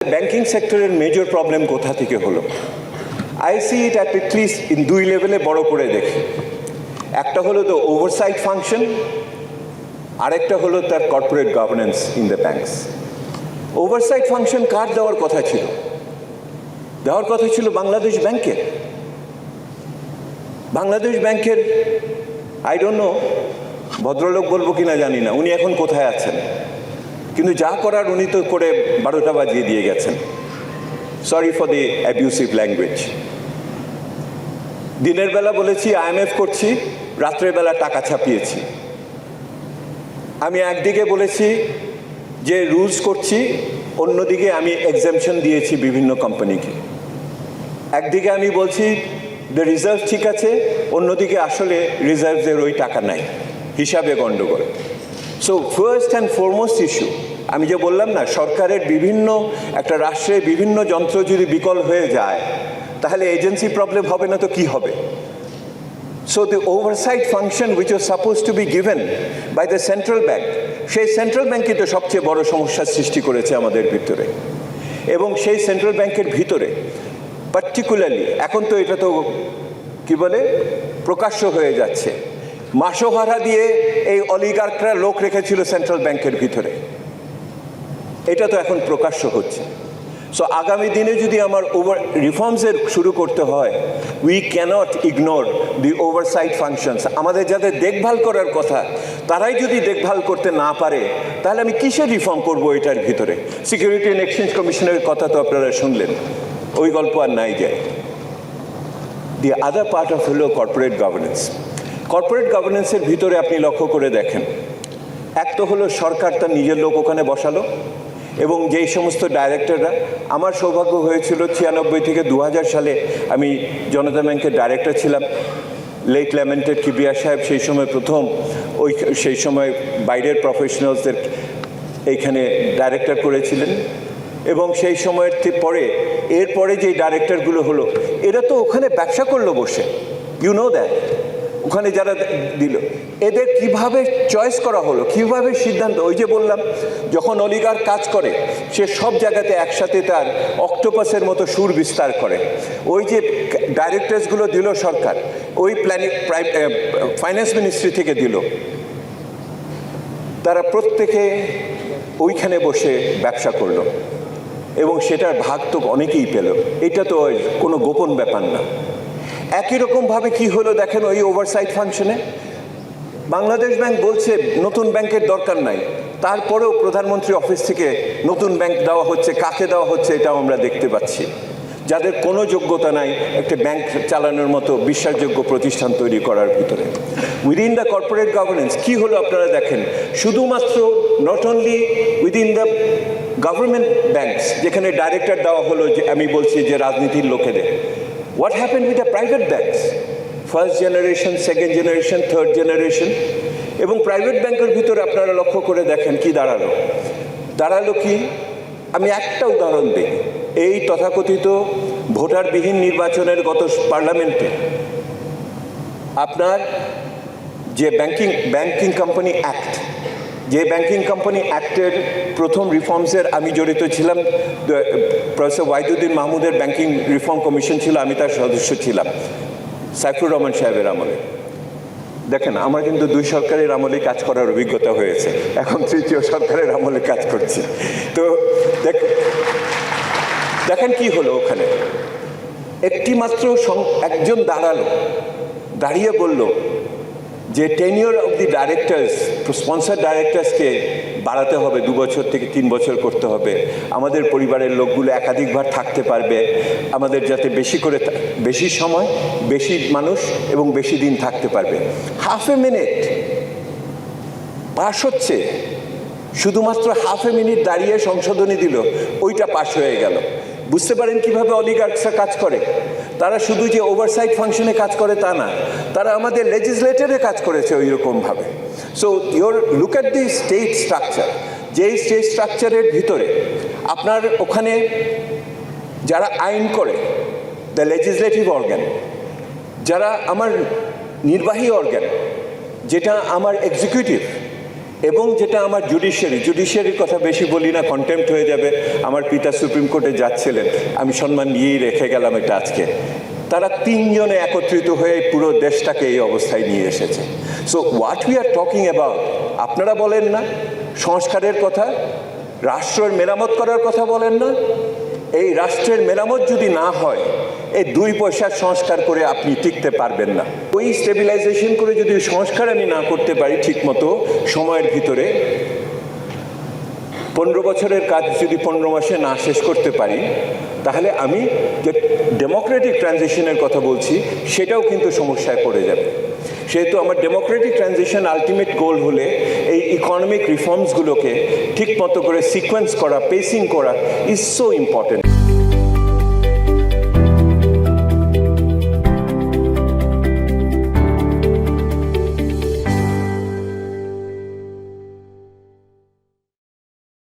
Banking সেক্টরের major problem কোথা থেকে হলো? I see it at least in দুই লেভেলে বড় করে দেখি। একটা হলো দ্য ওভারসাইট ফাংশন, আরেকটা হলো তার corporate governance in the banks. Oversight function কার দেওয়ার কথা ছিল? দেওয়ার কথা ছিল বাংলাদেশ ব্যাংকের। বাংলাদেশ ব্যাংকের আই ডোন্ট নো, ভদ্রলোক বলবো কিনা জানি না, উনি এখন কোথায় আছেন, কিন্তু যা করার উনি তো করে 12টা বাজিয়ে দিয়ে গেছেন। Sorry for the abusive language. দিনের বেলা বলেছি IMF করছি, রাত্রের বেলা টাকা ছাপিয়েছি। আমি একদিকে বলেছি যে রুলস করছি, অন্যদিকে আমি এক্সাম্পশন দিয়েছি বিভিন্ন কোম্পানিকে। একদিকে আমি বলছি দ্য রিজার্ভ ঠিক আছে, অন্যদিকে আসলে রিজার্ভের ওই টাকা নাই, হিসাবে গণ্ডগোল। So first and foremost issue, আমি যে বললাম না, সরকারের বিভিন্ন একটা রাষ্ট্রের বিভিন্ন যন্ত্র যদি বিকল হয়ে যায় তাহলে এজেন্সি প্রবলেম হবে না তো কি হবে? So the oversight function which was supposed to be given by the central bank, সেই সেন্ট্রাল ব্যাংকই তো সবচেয়ে বড় সমস্যার সৃষ্টি করেছে আমাদের ভিতরে। এবং সেই সেন্ট্রাল ব্যাংকের ভিতরে পার্টিকুলারলি এখন তো এটা তো কি বলে প্রকাশ্য হয়ে যাচ্ছে, মাসোহারা দিয়ে এই অলিগার্করা লোক রেখেছিল সেন্ট্রাল ব্যাংকের ভিতরে, এটা তো এখন প্রকাশ্য হচ্ছে। সো আগামী দিনে যদি আমার রিফর্মসের শুরু করতে হয়, we can't ignore the oversight functions. আমাদের যাদের দেখভাল করার কথা তারাই যদি দেখভাল করতে না পারে তাহলে আমি কিসের রিফর্ম করব এটার ভিতরে? সিকিউরিটি অ্যান্ড এক্সচেঞ্জ কমিশনের কথা তো আপনারা শুনলেন, ওই গল্প আর নাই যায়। দি আদার পার্ট অফ হলো কর্পোরেট গভর্নেন্স। কর্পোরেট গভর্নেন্সের ভিতরে আপনি লক্ষ্য করে দেখেন, এক তো হলো সরকার তার নিজের লোক ওখানে বসালো, এবং যেই সমস্ত ডাইরেক্টররা, আমার সৌভাগ্য হয়েছিল 96 থেকে 2000 সালে আমি জনতা ব্যাংকের ডাইরেক্টর ছিলাম। লেট ল্যামেন্টেড কিবরিয়া সাহেব সেই সময় প্রথম সেই সময় বাইরের প্রফেশনালসদের এইখানে ডাইরেক্টর করেছিলেন, এবং সেই সময়ের পরে এরপরে যে ডাইরেক্টরগুলো হলো এরা তো ওখানে ব্যবসা করলো বসে, ইউ নো দ্যাট। ওখানে যারা দিল এদের কিভাবে চয়েস করা হলো, কিভাবে সিদ্ধান্ত? ওই যে বললাম, যখন অলিগার কাজ করে সে সব জায়গাতে একসাথে তার অক্টোপাসের মতো সুর বিস্তার করে। ওই যে ডাইরেক্টরসগুলো দিল সরকার, ওই ফাইন্যান্স মিনিস্ট্রি থেকে দিল, তারা প্রত্যেকে ওইখানে বসে ব্যবসা করলো, এবং সেটার ভাগ তো অনেকেই পেল। এটা তো কোনো গোপন ব্যাপার না। একই রকমভাবে কি হলো দেখেন, ওই ওভারসাইট ফাংশনে বাংলাদেশ ব্যাংক বলছে নতুন ব্যাংকের দরকার নাই, তারপরেও প্রধানমন্ত্রী অফিস থেকে নতুন ব্যাংক দেওয়া হচ্ছে। কাকে দেওয়া হচ্ছে এটাও আমরা দেখতে পাচ্ছি, যাদের কোনো যোগ্যতা নাই একটা ব্যাংক চালানোর মতো বিশ্বাসযোগ্য প্রতিষ্ঠান তৈরি করার ভিতরে। উইদিন দ্য কর্পোরেট গভর্নেন্স কি হলো আপনারা দেখেন, শুধুমাত্র not only within the government banks যেখানে ডাইরেক্টর দেওয়া হলো, যে আমি বলছি যে রাজনীতির লোকেদের, what happened with the private banks? First generation, second generation, third generation, এবং প্রাইভেট ব্যাংকের ভিতরে আপনারা লক্ষ্য করে দেখেন কি দাঁড়ালো কি? আমি একটা উদাহরণ দিই। এই তথাকথিত ভোটারবিহীন নির্বাচনের গত পার্লামেন্টে আপনার যে ব্যাংকিং কোম্পানি অ্যাক্ট, যে ব্যাংকিং কোম্পানি অ্যাক্টের প্রথম রিফর্মসের আমি জড়িত ছিলাম। প্রফেসর ওয়াহিদুদ্দিন মাহমুদের ব্যাংকিং রিফর্ম কমিশন ছিল, আমি তার সদস্য ছিলাম সাইফুর রহমান সাহেবের আমলে। দেখেন, আমার কিন্তু দুই সরকারের আমলে কাজ করার অভিজ্ঞতা হয়েছে, এখন তৃতীয় সরকারের আমলে কাজ করছি। তো দেখেন কি হলো ওখানে, একটি মাত্র একজন দাঁড়িয়ে বলল যে tenure of the directors, sponsor ডাইরেক্টরসকে বাড়াতে হবে, 2 বছর থেকে 3 বছর করতে হবে। আমাদের পরিবারের লোকগুলো একাধিকবার থাকতে পারবে, আমাদের যাতে বেশি সময়, বেশি মানুষ এবং বেশি দিন থাকতে পারবে। হাফ এ মিনিট পাস হচ্ছে, শুধুমাত্র হাফ এ মিনিট দাঁড়িয়ে সংশোধনী দিল, ওইটা পাস হয়ে গেল। বুঝতে পারেন কিভাবে অলিগার্কসরা কাজ করে? তারা শুধু যে ওভারসাইট ফাংশনে কাজ করে তা না, তারা আমাদের লেজিসলেটরে কাজ করেছে ওই রকমভাবে। So look at the state structure, যেই স্টেট স্ট্রাকচারের ভিতরে আপনার ওখানে যারা আইন করে, দ্য লেজিসলেটিভ অর্গ্যান, যারা আমার নির্বাহী অর্গ্যান, যেটা আমার এক্সিকিউটিভ, এবং যেটা আমার জুডিশিয়ারির কথা বেশি বলি না, কন্টেম্প্ট হয়ে যাবে। আমার পিতা সুপ্রিম কোর্টে যাচ্ছিলেন, আমি সম্মান দিয়েই রেখে গেলাম এটা আজকে। তারা তিনজনে একত্রিত হয়ে পুরো দেশটাকে এই অবস্থায় নিয়ে এসেছে। So what we are talking about, আপনারা বলেন না সংস্কারের কথা, রাষ্ট্রের মেরামত করার কথা বলেন না। এই রাষ্ট্রের মেরামত যদি না হয়, এই 2 পয়সার সংস্কার করে আপনি টিকতে পারবেন না। ওই স্টেবিলাইজেশন করে যদি সংস্কার আমি না করতে পারি ঠিকমতো সময়ের ভিতরে, 15 বছরের কাজ যদি 15 মাসে না শেষ করতে পারি, তাহলে আমি যে ডেমোক্রেটিক ট্রানজিশনের কথা বলছি সেটাও কিন্তু সমস্যায় পড়ে যাবে। সেহেতু আমার ডেমোক্রেটিক ট্রানজিশন আলটিমেট গোল হলে এই ইকোনমিক রিফর্মসগুলোকে ঠিক মতো করে সিকোয়েন্স করা, পেসিং করা ইজ সো ইম্পর্টেন্ট।